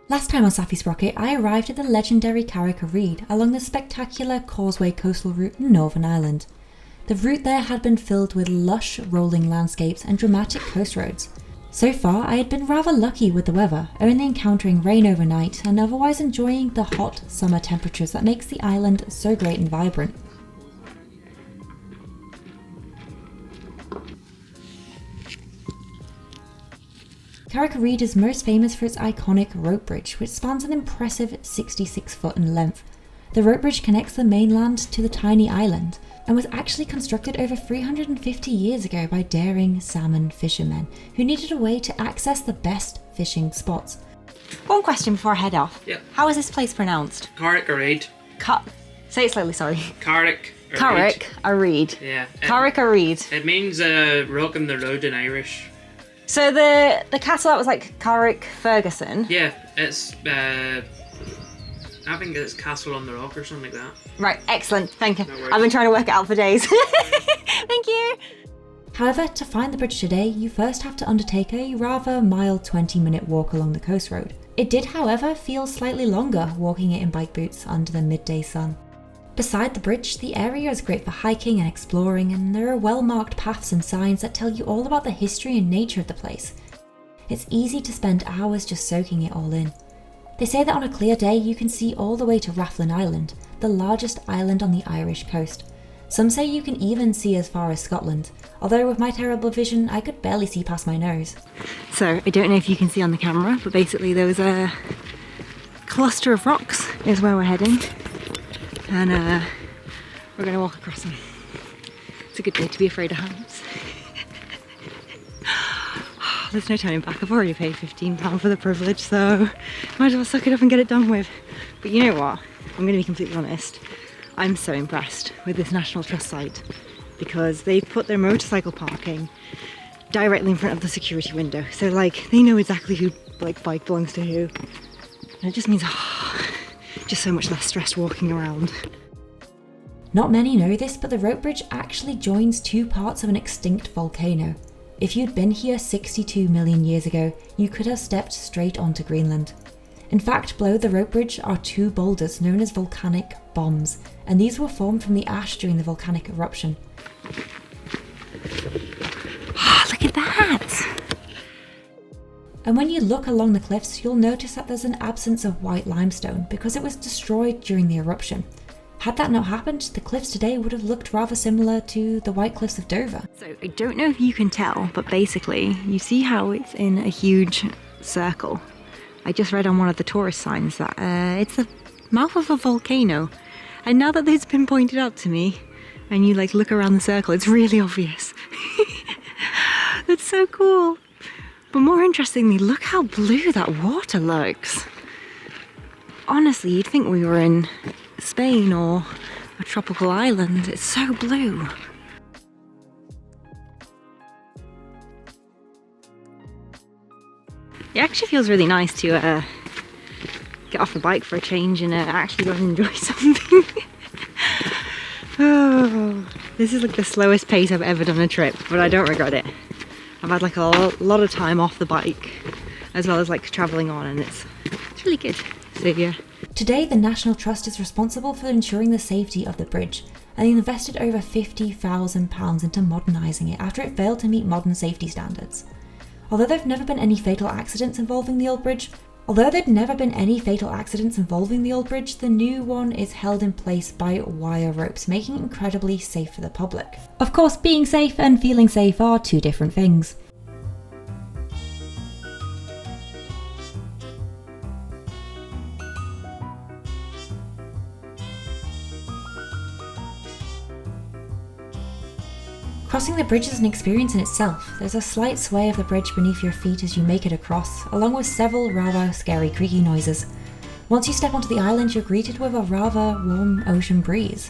Last time on Sappy Sprocket, I arrived at the legendary Carrick-a-rede along the spectacular Causeway Coastal Route in Northern Ireland. The route there had been filled with lush, rolling landscapes and dramatic coast roads. So far, I had been rather lucky with the weather, only encountering rain overnight and otherwise enjoying the hot summer temperatures that makes the island so great and vibrant. Carrick-a-rede is most famous for its iconic rope bridge, which spans an impressive 66 foot in length. The rope bridge connects the mainland to the tiny island, and was actually constructed over 350 years ago by daring salmon fishermen who needed a way to access the best fishing spots. One question before I head off. Yep. How is this place pronounced? Carrick-a-rede. Say it slowly, sorry. Carrick-a-rede. Carrick-a-rede. Yeah. Carrick-a-rede. It means rock in the road in Irish. So the castle that was like Carrick Ferguson. Yeah, it's I think it's Castle on the Rock or something like that. Right, excellent. Thank you. No worries. I've been trying to work it out for days. Thank you. However, to find the bridge today, you first have to undertake a rather mild 20-minute walk along the coast road. It did, however, feel slightly longer walking it in bike boots under the midday sun. Beside the bridge, the area is great for hiking and exploring, and there are well-marked paths and signs that tell you all about the history and nature of the place. It's easy to spend hours just soaking it all in. They say that on a clear day you can see all the way to Rathlin Island, the largest island on the Irish coast. Some say you can even see as far as Scotland, although with my terrible vision I could barely see past my nose. So, I don't know if you can see on the camera, but basically there was a cluster of rocks is where we're heading. And we're going to walk across them. It's a good day to be afraid of heights. There's no turning back. I've already paid £15 for the privilege, so might as well suck it up and get it done with. But you know what? I'm going to be completely honest. I'm so impressed with this National Trust site because they've put their motorcycle parking directly in front of the security window. So like they know exactly who like bike belongs to who. And it just means just so much less stress walking around. Not many know this, but the rope bridge actually joins two parts of an extinct volcano. If you'd been here 62 million years ago, you could have stepped straight onto Greenland. In fact, below the rope bridge are two boulders known as volcanic bombs, and these were formed from the ash during the volcanic eruption. Look at that! And when you look along the cliffs, you'll notice that there's an absence of white limestone because it was destroyed during the eruption. Had that not happened, the cliffs today would have looked rather similar to the White Cliffs of Dover. So I don't know if you can tell, but basically you see how it's in a huge circle. I just read on one of the tourist signs that it's the mouth of a volcano. And now that it's been pointed out to me, and you like look around the circle, it's really obvious. That's so cool. But more interestingly, look how blue that water looks. Honestly, you'd think we were in Spain or a tropical island. It's so blue. It actually feels really nice to get off the bike for a change and actually go and enjoy something. Oh, this is like the slowest pace I've ever done a trip, but I don't regret it. I've had like a lot of time off the bike as well as like travelling on, and it's really good. So yeah. Today, the National Trust is responsible for ensuring the safety of the bridge, and they invested over £50,000 into modernising it after it failed to meet modern safety standards. Although there'd never been any fatal accidents involving the old bridge, the new one is held in place by wire ropes, making it incredibly safe for the public. Of course, being safe and feeling safe are two different things. Crossing the bridge is an experience in itself. There's a slight sway of the bridge beneath your feet as you make it across, along with several rather scary creaky noises. Once you step onto the island, you're greeted with a rather warm ocean breeze.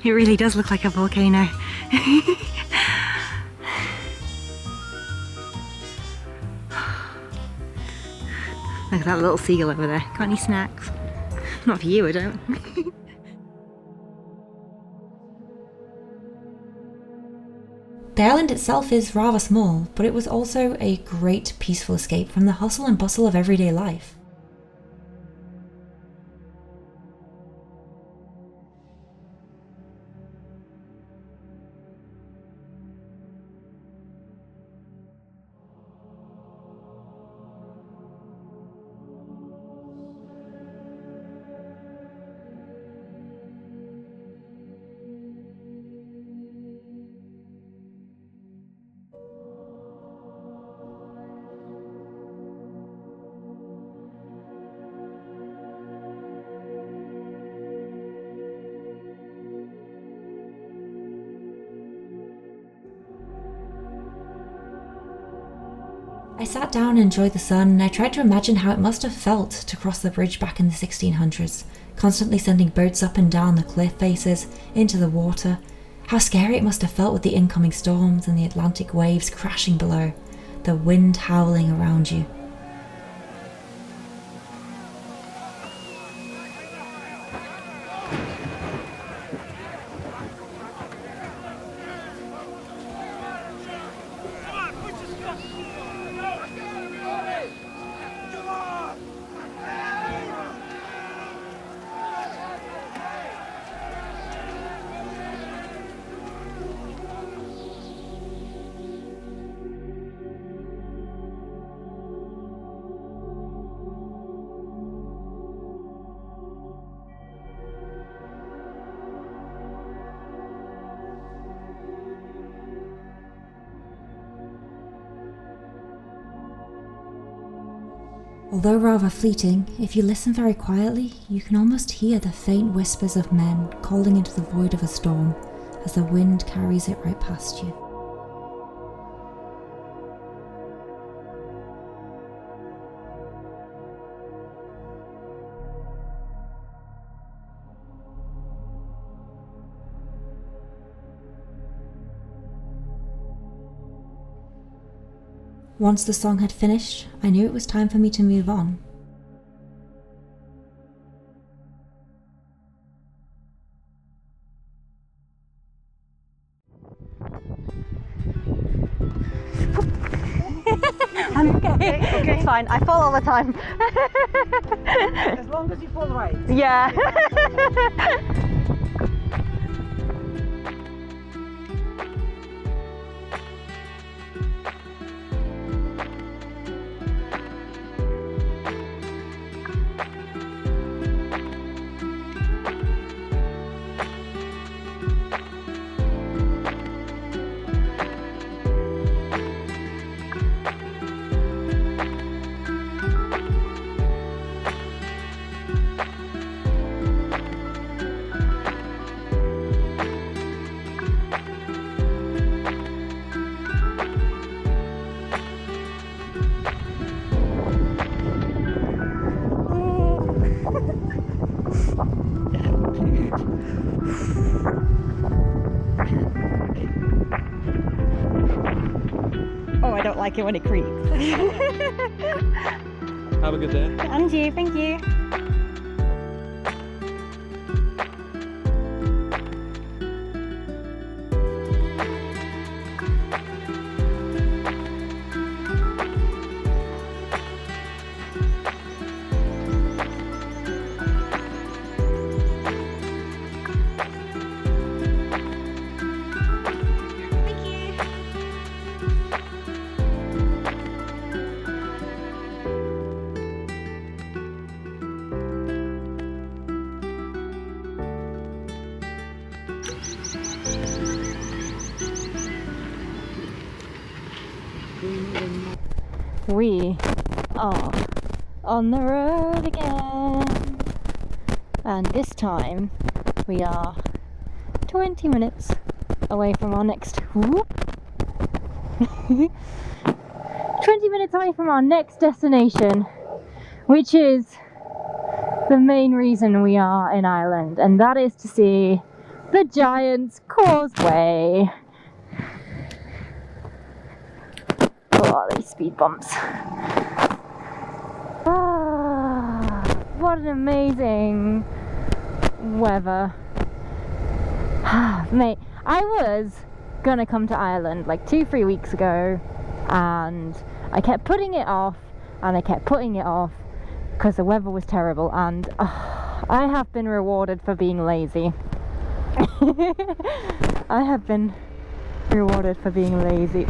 It really does look like a volcano. Look at that little seagull over there. Got any snacks? Not for you, I don't. The island itself is rather small, but it was also a great peaceful escape from the hustle and bustle of everyday life. I sat down and enjoyed the sun, and I tried to imagine how it must have felt to cross the bridge back in the 1600s, constantly sending boats up and down the cliff faces, into the water. How scary it must have felt with the incoming storms and the Atlantic waves crashing below, the wind howling around you. Although rather fleeting, if you listen very quietly, you can almost hear the faint whispers of men calling into the void of a storm as the wind carries it right past you. Once the song had finished, I knew it was time for me to move on. I'm okay. Okay. It's fine. I fall all the time. As long as you fall right. Yeah. Oh, I don't like it when it creaks. Have a good day. And you, thank you. We are on the road again, and this time we are 20 minutes away from our next 20 minutes away from our next destination, which is the main reason we are in Ireland, and that is to see the Giants Causeway. Oh, these speed bumps. Ah, what an amazing weather. Mate, I was gonna come to Ireland like 2-3 weeks ago, and I kept putting it off and I kept putting it off because the weather was terrible, and I have been rewarded for being lazy. I have been rewarded for being lazy.